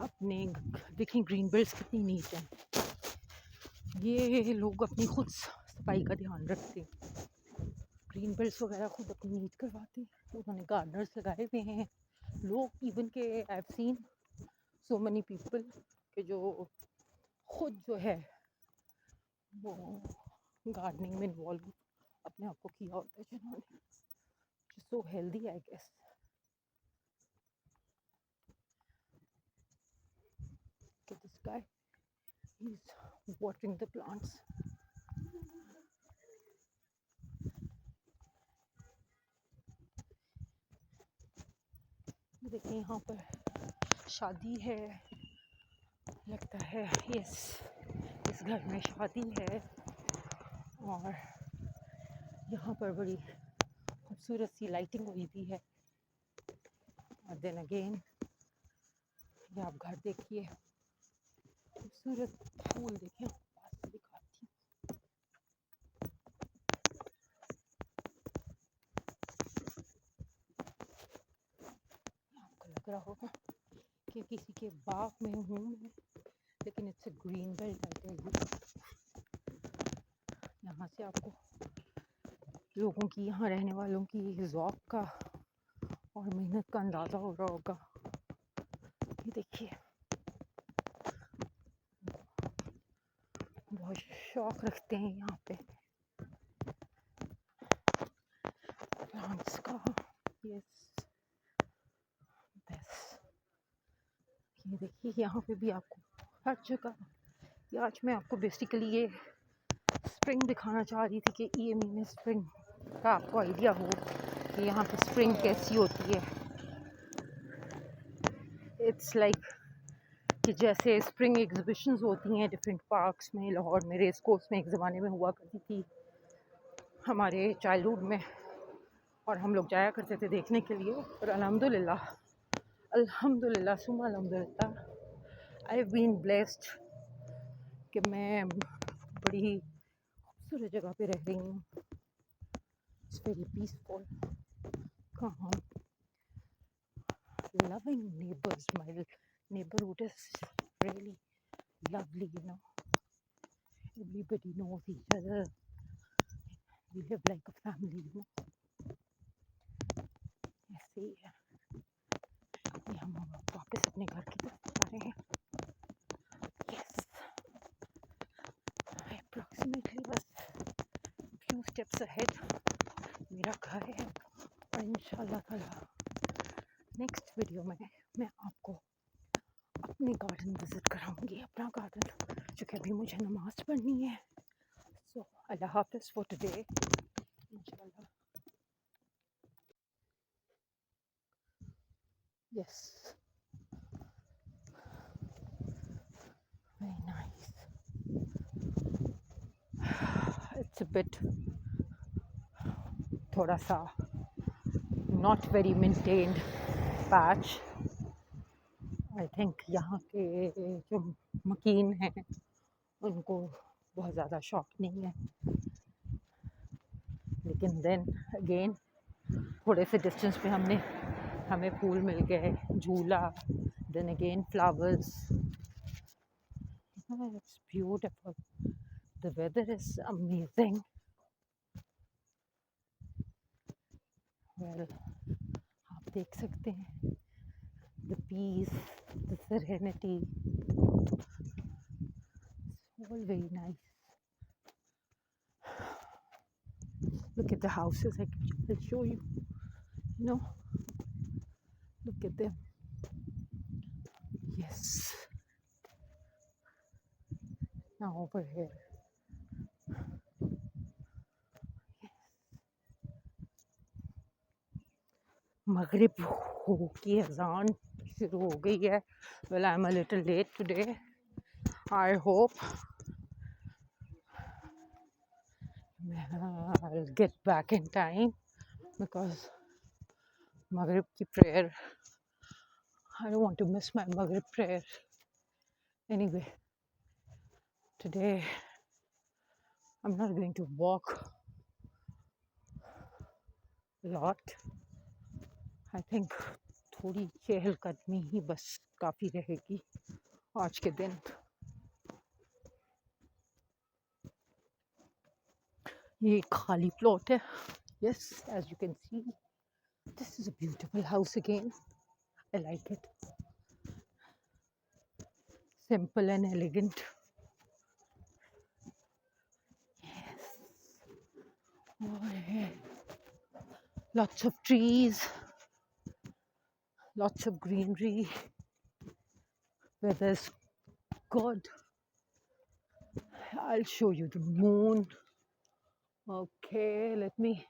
अपने देखें ग्रीन बेल्ट्स कितनी नीट हैं, ये लोग अपनी खुद सफाई का ध्यान रखते हैं, ग्रीन बेल्ट्स वगैरह खुद अपनी नीट करवाते हैं। उन्होंने गार्डनर्स लगाए हुए हैं, लोग इवन के I have seen so money people के जो खुद जो है वो गार्डनिंग में इन्वॉल्व अपने आप को किया होता है, जिन्होंने so healthy I guess. This guy is watering the plants. देखिए यहाँ पर शादी है, लगता है यस, इस घर में शादी है, और यहाँ पर बड़ी खूबसूरत सी लाइटिंग हुई भी है। और देन अगेन ये आप घर देखिए, खूबसूरत फूल देखिए, पास से दिखाती हूँ। आपको लग रहा होगा कि किसी के बाग में हूँ मैं, लेकिन it's a green belt I tell you. यहाँ से आपको लोगों की, यहाँ रहने वालों की ज़ौक़ का और मेहनत का अंदाज़ा हो रहा होगा। ये देखिए, बहुत शौक रखते हैं यहाँ पे प्लांट्स का। यस, ये देखिए यहाँ पे भी आपको हर जगह। ये आज मैं आपको बेसिकली ये स्प्रिंग दिखाना चाह रही थी कि ईएमई में स्प्रिंग का आपको आइडिया हो कि यहाँ पे स्प्रिंग कैसी होती है। इट्स लाइक कि जैसे स्प्रिंग एग्जिबिशंस होती हैं डिफरेंट पार्क्स में, लाहौर में रेस कोर्स में एक ज़माने में हुआ करती थी हमारे चाइल्डहुड में, और हम लोग जाया करते थे देखने के लिए। और अल्हम्दुलिल्लाह सुम्मा अल्हम्दुलिल्लाह आई हैव बीन ब्लेस्ड कि मैं बड़ी ही खूबसूरत जगह पे रह रही हूँ। It's very peaceful, calm, loving neighbors. My neighborhood is really lovely, you know. Everybody knows each other. We live like a family, you know. ऐसे ही है। अभी हम वापस अपने घर की तरफ जा रहे हैं। Yes, approximately बस few steps ahead मेरा घर है। और इंशाल्लाह ताला नेक्स्ट वीडियो में मैं आपको अपने गार्डन विज़िट कराऊंगी, अपना गार्डन, क्योंकि अभी मुझे नमाज़ पढ़नी है। सो अल्लाह हाफ़िज़ फॉर टुडे इंशाल्लाह। Yes, very nice. It's a bit थोड़ा सा not very maintained patch. I think यहाँ के जो मकीन हैं उनको बहुत ज़्यादा शौक नहीं है, लेकिन देन अगेन थोड़े से डिस्टेंस पे हमें फूल मिल गए, झूला, then again flowers. It's beautiful, the weather is amazing. Well, आप देख सकते हैं the peace, the serenity, all very nice. Look at the houses. I'll show you. You know, look at them. Yes. Now over here. मगरिब हो की अजान शुरू हो गई है। Well, I'm a little late today. I hope I'll get back in time because Maghrib ki prayer, I don't want to miss my Maghrib prayer. Anyway, today I'm not going to walk a lot. I think थोड़ी चहलकदमी ही बस काफ़ी रहेगी आज के दिन। ये खाली प्लॉट है। Yes, as you can see, this is a beautiful house again. I like it. Simple and elegant. Yes. Oh, lots of trees, lots of greenery. Weather's good. I'll show you the moon. Okay, let me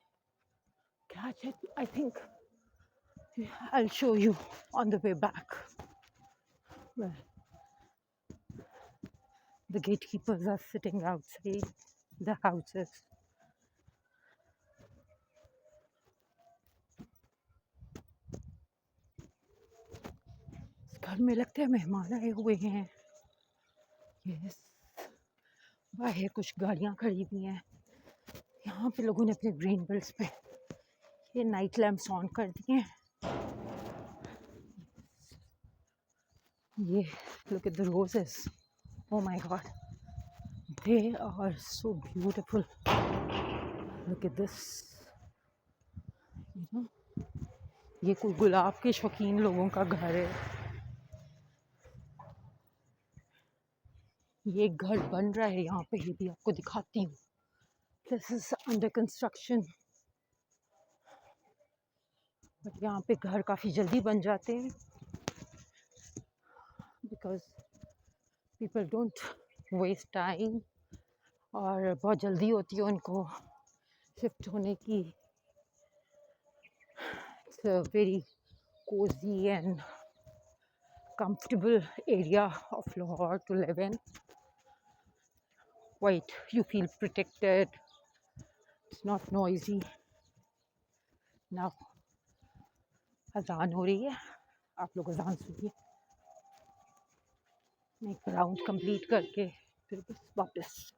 catch it. I think I'll show you on the way back. Well, the gatekeepers are sitting outside the houses. घर में लगते हैं मेहमान आए हुए हैं। यस, बाहर कुछ गाड़ियाँ खड़ी हुई हैं। यहाँ पे लोगों ने अपने ग्रीन बेल्ट्स पे ये नाइट लैम्प्स ऑन कर दिए हैं। ये look at the roses. Oh my God, they are so beautiful. Look at this. You know, ये कोई गुलाब के शौकीन लोगों का घर है। ये एक घर बन रहा है यहाँ पे, ये भी आपको दिखाती हूँ. This is under construction. But यहाँ पे घर काफ़ी जल्दी बन जाते हैं because people don't waste time, और बहुत जल्दी होती है उनको शिफ्ट होने की. It's a very cozy and comfortable area of Lahore to live in. Quite, you feel protected. It's not noisy. Now अजान हो रही है, आप लोग अजान सुनिए. मैं एक राउंड कंप्लीट करके फिर बस वापस.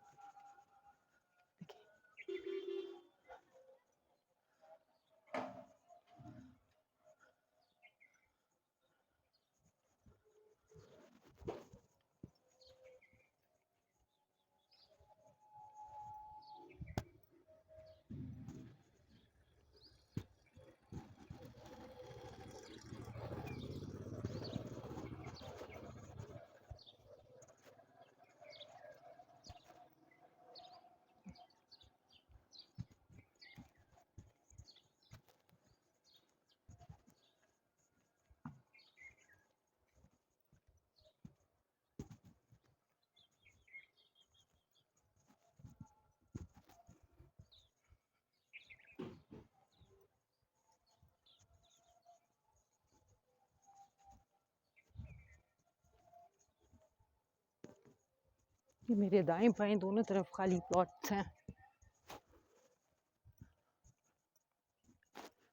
ये मेरे दाएं बाएं दोनों तरफ खाली प्लॉट्स हैं.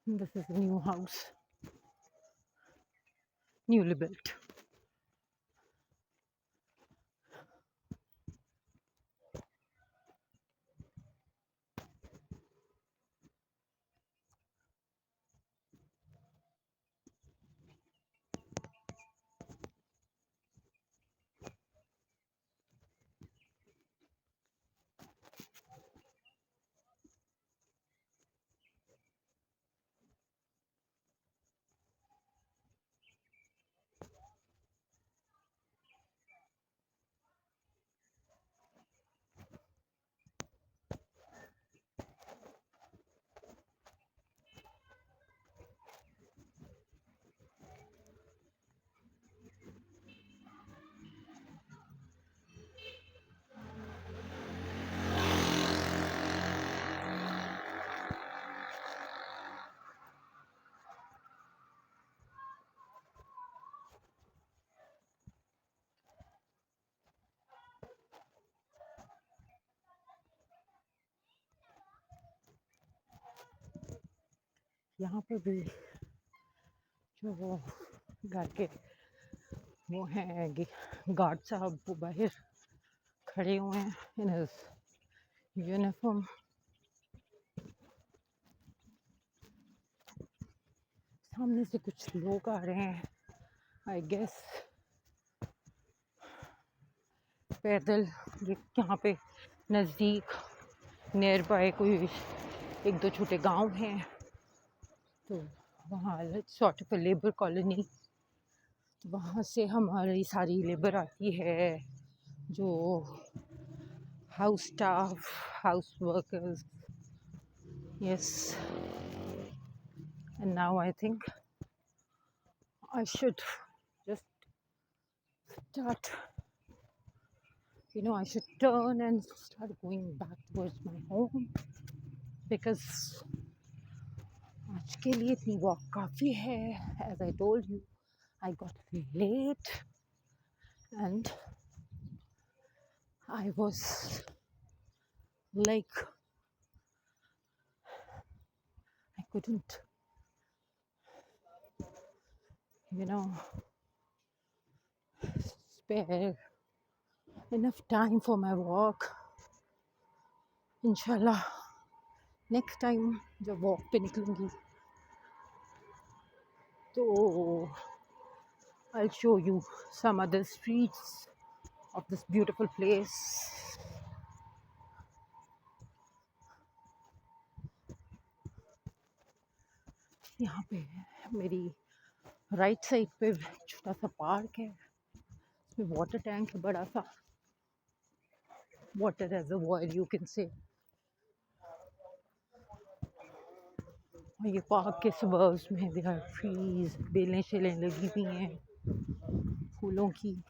This is new house, newly built. यहाँ पे भी जो वो घर के वो हैं गार्ड साहब, वो बाहर खड़े हुए हैं इन हिज यूनिफॉर्म. सामने से कुछ लोग आ रहे हैं, आई गेस पैदल. ये यहाँ पे नज़दीक नियर बाय कोई एक दो छोटे गांव हैं, तो वहाँ सॉर्ट ऑफ लेबर कॉलोनी. वहाँ से हमारी सारी लेबर आती है, जो house staff, house workers. Yes. And now I think I should just start, I should turn and start going back towards my home because आज के लिए इतनी वॉक काफ़ी है. As I told you, I got late and I was like, I couldn't, spare enough time for my walk. Inshallah, next time जब वॉक पे निकलूँगी तो I'll show you some other streets of this beautiful place. यहाँ पे मेरी राइट साइड पे छोटा सा पार्क है, इसमें वाटर टैंक है बड़ा सा. water reservoir you can say. और ये पार्क के सबर्ब्स में देयर आर ट्रीज, बेलें शेलें लगी हुई हैं फूलों की.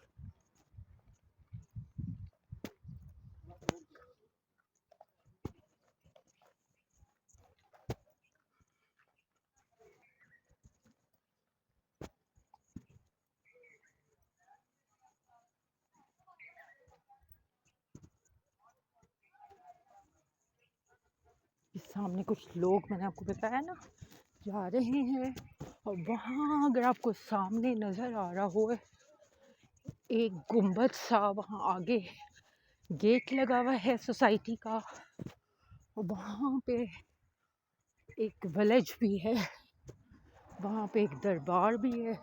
इस सामने कुछ लोग, मैंने आपको बताया ना, जा रहे हैं. और वहाँ अगर आपको सामने नज़र आ रहा हो एक गुम्बद सा, वहाँ आगे गेट लगा हुआ है सोसाइटी का. और वहाँ पे एक विलेज भी है, वहाँ पे एक दरबार भी है.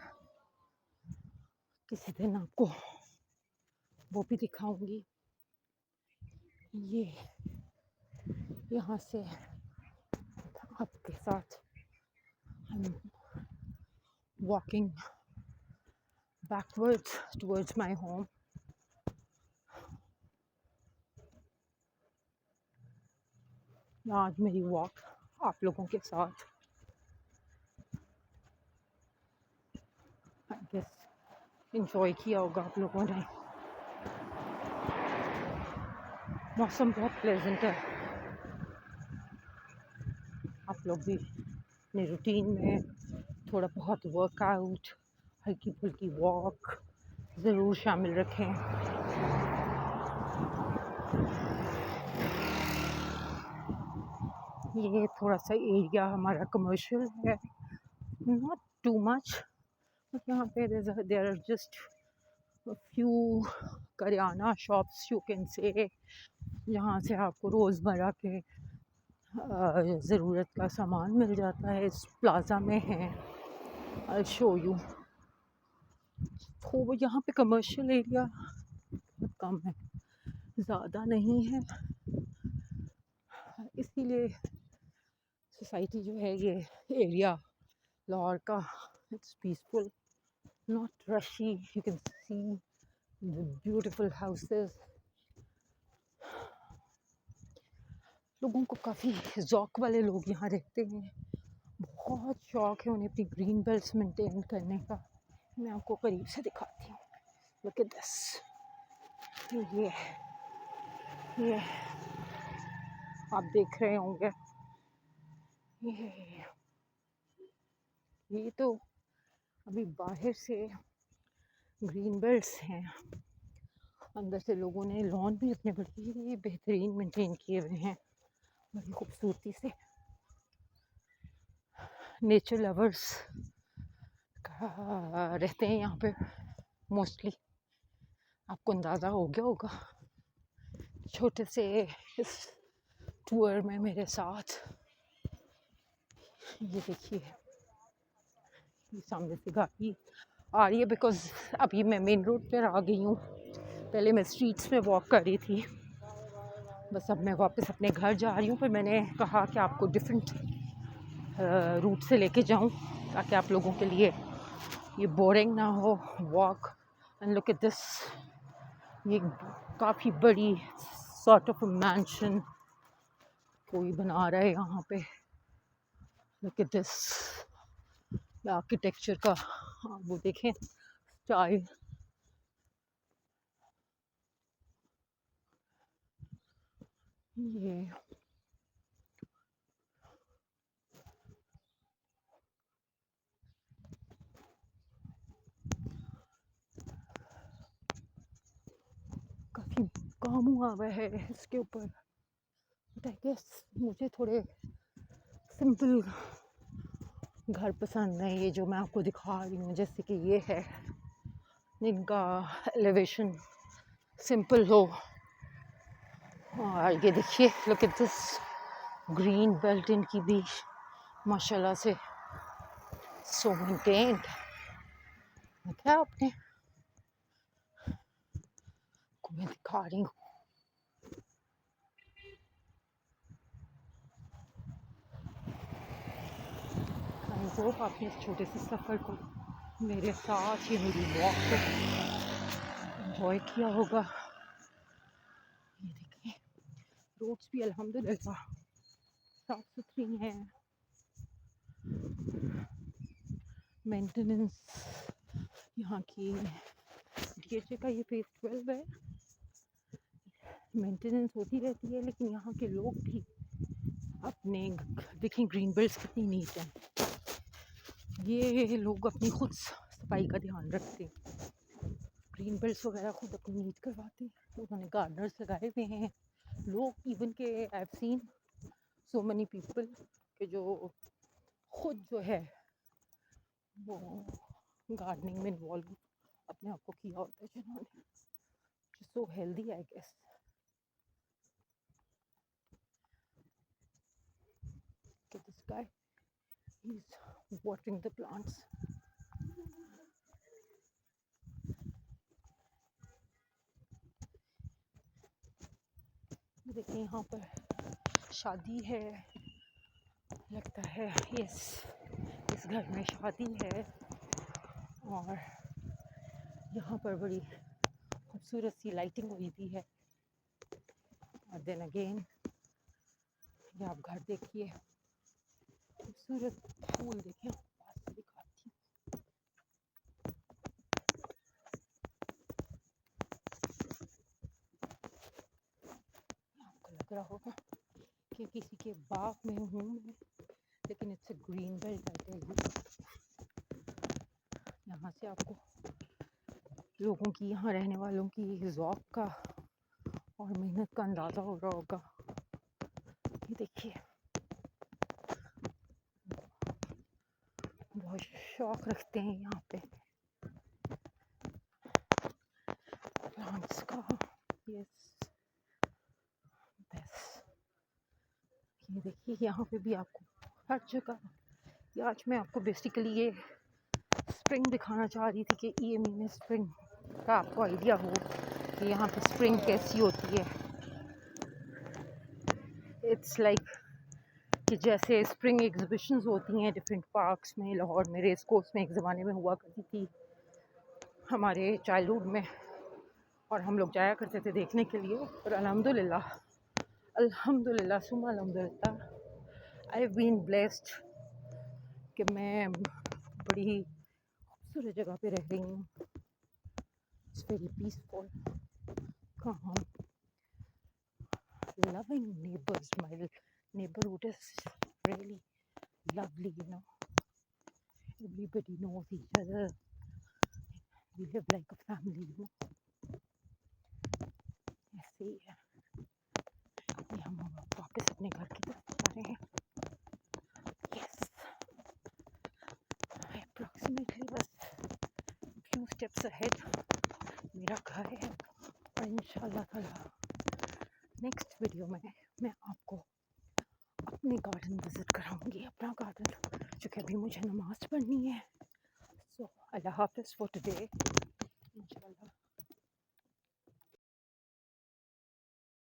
किसी दिन आपको वो भी दिखाऊंगी. ये यहाँ से आपके साथ I'm walking backwards towards my home. आज मेरी वॉक आप लोगों के साथ आई गेस इंजॉय किया होगा आप लोगों ने. मौसम बहुत प्लेजेंट है. आप लोग भी अपने रूटीन में थोड़ा बहुत वर्कआउट, हल्की फुल्की वॉक ज़रूर शामिल रखें. ये थोड़ा सा एरिया हमारा कमर्शियल है, नॉट टू मच. यहाँ पे there are just few kirana shops you can say, जहाँ से आपको रोज़मर्रा के ज़रूरत का सामान मिल जाता है. इस प्लाज़ा में है, आई शो यू. तो यहाँ पे कमर्शियल एरिया बहुत कम है, ज़्यादा नहीं है. इसीलिए सोसाइटी जो है, ये एरिया लाहौर का, इट्स पीसफुल, नॉट रशी. You can see the beautiful houses. लोगों को काफ़ी ज़ौक़ वाले लोग यहाँ रहते हैं. बहुत शौक़ है उन्हें अपनी ग्रीन बेल्ट्स मेंटेन करने का. मैं आपको करीब से दिखाती हूँ. Look at this. ये आप देख रहे होंगे. ये तो अभी बाहर से ग्रीन बेल्ट्स हैं, अंदर से लोगों ने लॉन भी अपने बड़ी बेहतरीन मेंटेन किए हुए हैं, बड़ी खूबसूरती से. नेचर लवर्स रहते हैं यहाँ पे मोस्टली. आपको अंदाज़ा हो गया होगा छोटे से इस टूर में मेरे साथ. ये देखिए, ये सामने से गाड़ी आ रही है बिकॉज अभी मैं मेन रोड पर आ गई हूँ. पहले मैं स्ट्रीट्स में वॉक कर रही थी, बस अब मैं वापस अपने घर जा रही हूँ. पर मैंने कहा कि आपको डिफरेंट रूट से लेके जाऊँ ताकि आप लोगों के लिए ये बोरिंग ना हो walk. And look at this. ये काफ़ी बड़ी सॉर्ट ऑफ मैंशन कोई बना रहा है यहाँ पे. Look at this. आर्किटेक्चर का वो देखें स्टाइल. ये काफ़ी काम हुआ हुआ है इसके ऊपर. बट आई गेस मुझे थोड़े सिंपल घर पसंद है, ये जो मैं आपको दिखा रही हूँ. जैसे कि ये है, इनका एलिवेशन सिंपल हो. और ये देखिए, look at this green belt इनकी भी माशाल्लाह से सो मेंटेन्ड. देखा आपने, को मैं दिखा रही हूँ. आई होप आपने इस छोटे से सफ़र को मेरे साथ, ये मेरी वॉक को एंजॉय किया होगा. ये रोड्स भी अल्हम्दुलिल्लाह साफ़ सुथरी हैं। मेंटेनेंस यहाँ की डीएचए का ये फेज़ 12 है। मेंटेनेंस होती रहती है, लेकिन यहाँ के लोग भी अपने देखें ग्रीन बेल्ट्स कितनी नीट हैं। ये लोग अपनी खुद सफाई का ध्यान रखते हैं, ग्रीन बेल्ट्स वगैरह खुद अपनी नीट करवाते हैं। उन्होंने गार्डनर्स लगाए हुए हैं। लोग इवन के I have seen so many people के जो खुद जो है वो गार्डनिंग में इन्वॉल्व अपने आप को किया होता है, जिन्होंने so healthy I guess. So this guy, he's watering the plants. देखिए यहाँ पर शादी है, लगता है यस इस घर में शादी है। और यहाँ पर बड़ी खूबसूरत सी लाइटिंग हुई भी है। और देन अगेन ये आप घर देखिए, खूबसूरत फूल देखिए, पास से दिखाती हूँ। आपको लग रहा होगा कि किसी के बाग में हूँ मैं, लेकिन it's a green belt I tell you. यहाँ से आपको लोगों की, यहाँ रहने वालों की ज़ौक़ का और मेहनत का अंदाज़ा हो रहा होगा। ये देखिए बहुत शौक़ रखते हैं यहाँ पे प्लांट्स का। यस बस ये देखिए यहाँ पे भी आपको हर जगह, ये आज मैं आपको बेसिकली ये स्प्रिंग दिखाना चाह रही थी कि ईएमई में स्प्रिंग का आपको आइडिया हो कि यहाँ पे स्प्रिंग कैसी होती है। इट्स लाइक कि जैसे स्प्रिंग एग्जिबिशंस होती हैं डिफरेंट पार्क्स में, लाहौर में रेस कोर्स में एक ज़माने में हुआ करती थी हमारे चाइल्डहुड में, और हम लोग जाया करते थे देखने के लिए। और अल्हम्दुलिल्लाह अल्हम्दुलिल्लाह सुम्मा अल्हम्दुलिल्लाह आई हैव बीन ब्लेस्ड कि मैं बड़ी ही खूबसूरत जगह पे रह रही हूँ। It's very peaceful, calm, loving neighbors. My neighborhood is really lovely, you know. Everybody knows each other. We live like a family, you know. ऐसे ही है। ये हम वापस अपने घर की तरफ जा रहे हैं। Yes, approximately बस few steps ahead मेरा घर है। और इंशाल्लाह ताला नेक्स्ट वीडियो में मैं आपको अपने गार्डन विज़िट कराऊंगी, अपना गार्डन, क्योंकि अभी मुझे नमाज़ पढ़नी है। सो अल्लाह हाफ़िज़ फॉर टुडे।